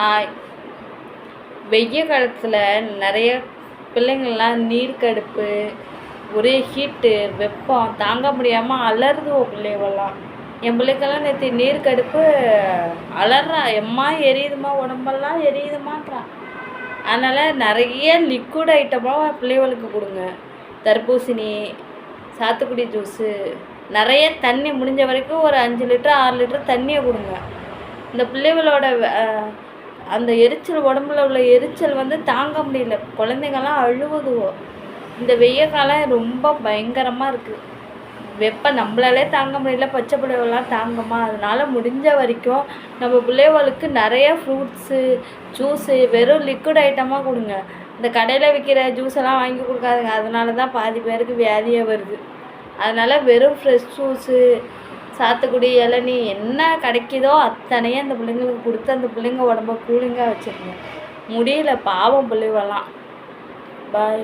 ஆஹ் வெய்ய காலத்தில் நிறைய பிள்ளைங்கள்லாம் நீர் கடுப்பு, ஒரே ஹீட்டு, வெப்பம் தாங்க முடியாமல் அலறுதுவோ பிள்ளைவெல்லாம். என் பிள்ளைக்கெல்லாம் நேற்று நீர் கடுப்பு அலறா, எம்மா எரியுதுமா உடம்பெல்லாம் எரியுதுமான்றான். அதனால் நிறைய லிக்விட் ஐட்டமாக பிள்ளைகளுக்கு கொடுங்க. தர்பூசணி, சாத்துக்குடி ஜூஸு, நிறைய தண்ணி, முடிஞ்ச வரைக்கும் ஒரு 5 லிட்டர் 6 லிட்டர் தண்ணியை கொடுங்க. இந்த பிள்ளைகளோட அந்த எரிச்சல், உடம்புல உள்ள எரிச்சல் தாங்க முடியல. குழந்தைங்கள்லாம் அழுவுதுவோ. இந்த வெய்ய காலம் ரொம்ப பயங்கரமாக இருக்குது. வெப்பம் நம்மளாலே தாங்க முடியல, பச்சை பிள்ளைகள்லாம் தாங்கம்மா. அதனால் முடிஞ்ச வரைக்கும் நம்ம பிள்ளைகளுக்கு நிறைய ஃப்ரூட்ஸு, ஜூஸு, வெறும் லிக்விட் ஐட்டமாக கொடுங்க. இந்த கடையில் விற்கிற ஜூஸெல்லாம் வாங்கி கொடுக்காதுங்க. அதனால தான் பாதி பேருக்கு வியாதியாக வருது. அதனால் வெறும் ஃப்ரெஷ் ஜூஸு, சாத்துக்குடி, இளநீ என்ன கிடைக்குதோ அத்தனையும் அந்த பிள்ளைங்களுக்கு கொடுத்து அந்த பிள்ளைங்க உடம்ப கூலிங்காக வச்சுருங்க. முடியல பாவம் பிள்ளைவெல்லாம். பாய்.